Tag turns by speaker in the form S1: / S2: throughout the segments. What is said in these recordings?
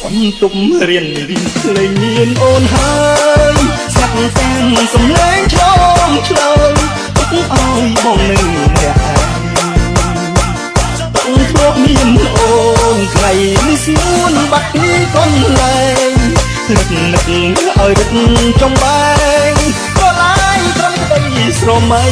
S1: បន្ទប់រៀនលេងមានអូនហើយស្ងាត់ទាំងសំឡេងឆ្លងឆ្លើយទុកឲ្យបងនៅម្នាក់ឯងទុកព្រោះមានអូនថ្ងៃនេះស្ងួនបាត់នេះកន្លែងនឹកឲ្យរឹកចំបែងក៏ឡាយត្រឹមក្តីស្រមៃ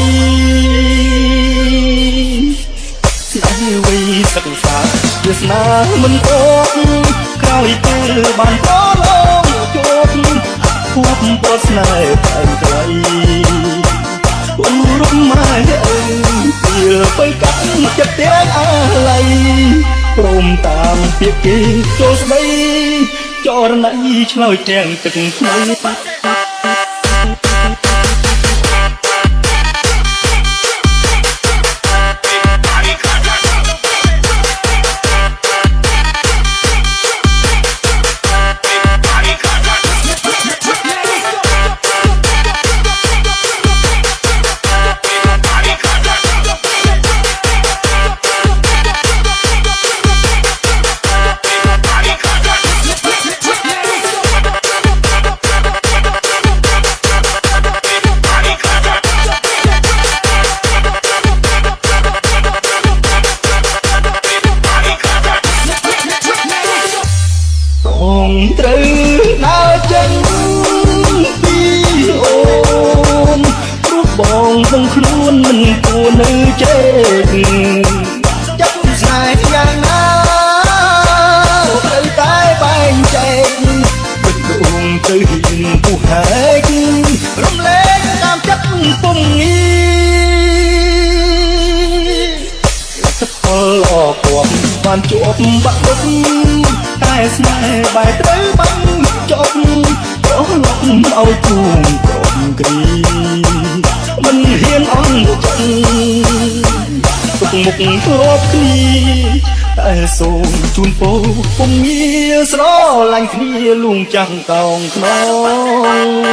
S1: ស្នេហ៍វ័យសិក្សាវាសនាមិនអត់ក្រោយពេលបានប្រឡងជួបភពប្រស្នេហ៍តែไกลអូរំម៉ែអើយពេលទៅកាត់ចិត្តទាំងអាឡ័យព្រមតាមពាក្យគេចូលស្ដីចរណៃឆ្លើយទាំងទឹកថ្មីត្រូវដើរចេញពីអូនព្រោះបងដឹងខ្លួនមិនគួរនៅចេកចាប់ស្នេហ៍យ៉ាងណាត្រូវតែបែងចែកពិតដងទៅហ៊ានពុះហែករំលែកតាមចិត្តពុំងាលទ្ធផលអពំបានជួបបាក់ទឹកតែស្នេហ៍បែរត្រូវបាញ់ចប់ប្រឡប់ឲ្យគូងក្រុមគ្រីមិនហ៊ានអន់ចិត្តទុកមុខរាប់គ្នាតែសូមជូនពោពុំងារស្រឡាញ់គ្នាលួងចាំងកោងខ្នង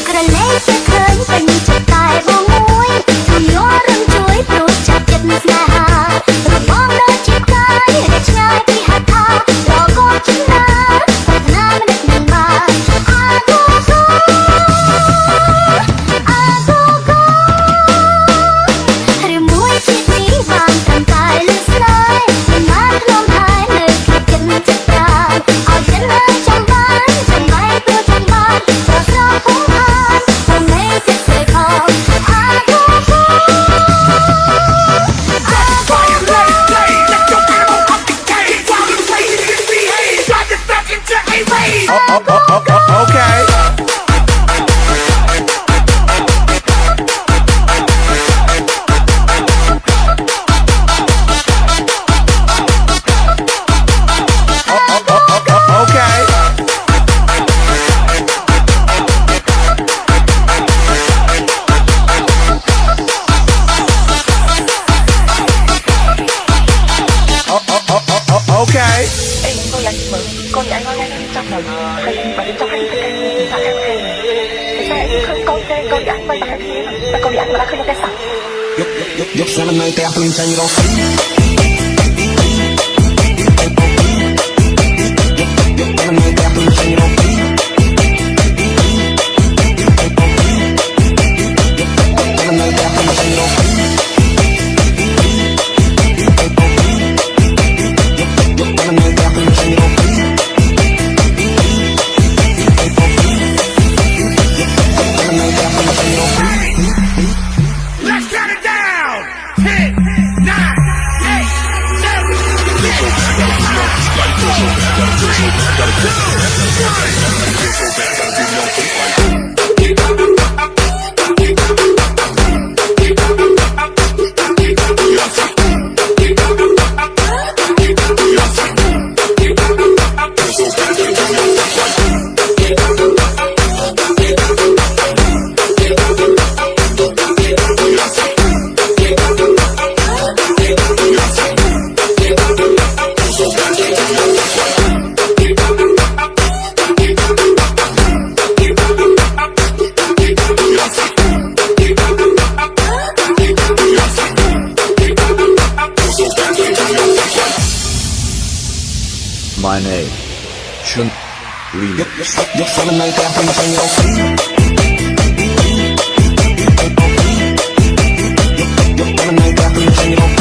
S2: ក្រឡេកទៅឃើញពេញ cái câu dẫn bây giờ thì câu dẫn mà đã không có cái sẵn
S3: Dốc ra lần này tèm tôi tranh rồi Dốc ra lần này tèm tôi tranh rồi
S1: My name Shun Remix
S3: Dốc ra lần này tèm tôi tranh rồi Dốc ra lần này tèm tôi tranh rồi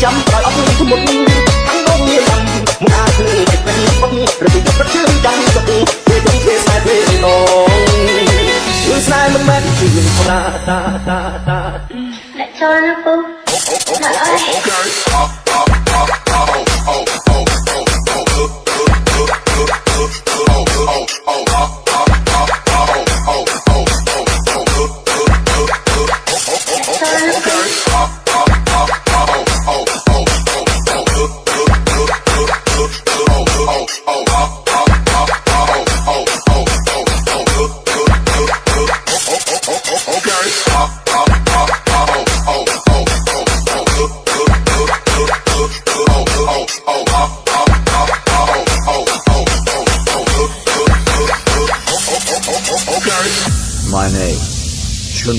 S1: chấm đòi óc thêm một thắng đôi nghiêng nằm một ai thương dịch quen bốc rồi thì bất chứa trong tập về đúng thuê sai thuê nong người sai mất mát chuyện không ta
S2: lại cho nó cô lại ơi
S1: My name Shun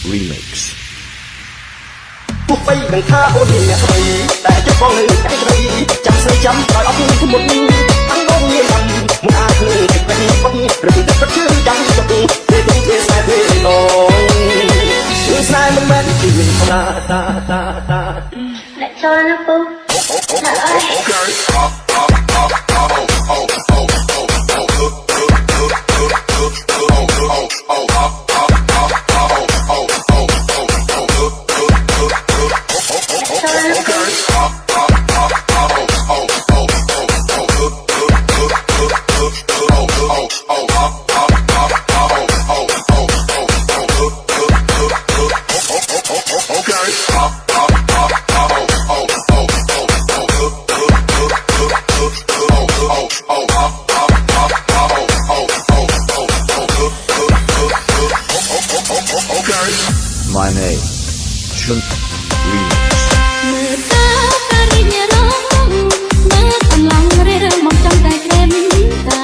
S1: Remix
S3: ពួកបីនឹងថាអូនអ្នកស្រីតែចុះបងនៅតែស្រីចាំស្រីចាំដល់អត់មានមុនអញបងមានអំមកអាចនឹងទឹកពេញបងឬទឹកប្រជើចាំទៅពេលទៅពេលស្នេហ៍ពេលឡងគឺស្នេហ៍មិនមែនជីវិតផងណា
S2: lại cho nó cô lại ơi
S4: My name Chun Remix
S2: មើលតើតារីញរងមើលកំឡុងរេរមកចង់តែក្រែមតា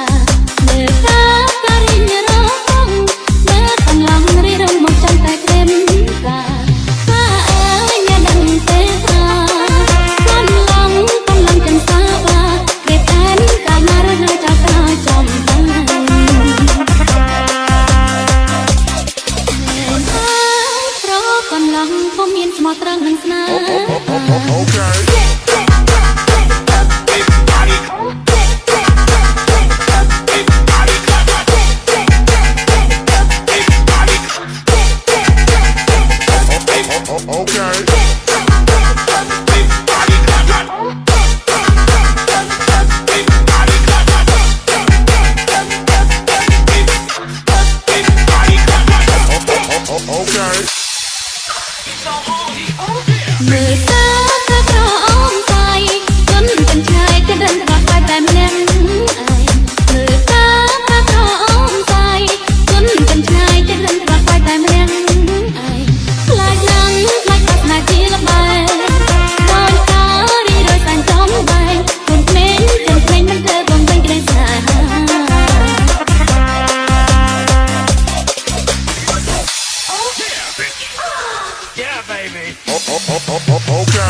S2: មើលតើតារីញរងមើលកំឡុងរេរមកចង់តែក្រែមតាថាអើយញ៉ាដឹងទេថាកំឡុងចឹងសាបាក្រែតែនកាលណារហចាក្រោយចំតាកំឡុងពុំមានស្មោះត្រង់នឹងស្នេហ៍ មើលតើថាក្រអូមស្័យជន់ចិនឆ្ងាយចិនរឹងក្រាស់បែបតែម្នាក់ឯងមើលតើថាក្រអូមស្័យជន់ចិនឆ្ងាយចិនរឹងក្រាស់បែបតែម្នាក់ឯងខ្លាចណាស់ខ្លាចបាត់ណាជាលបែដោយតារីរយសាញ់ចំបែកូនក្មេងចិនក្មេងមិនធ្វើបំពេញក្តីស្នេហា
S5: Yeah, baby.
S3: Okay.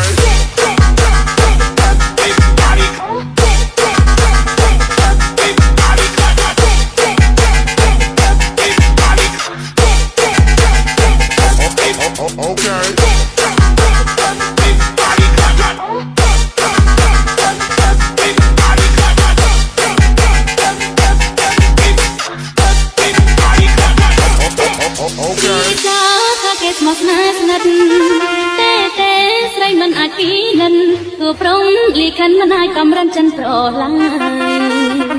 S3: Okay.
S2: គេស្មោះស្នេហ៍ស្និទ្ធតែស្រីមិនអាចពីនិនគឺព្រមលីខិនមិនអាចកំរិនចិនប្រឡាយ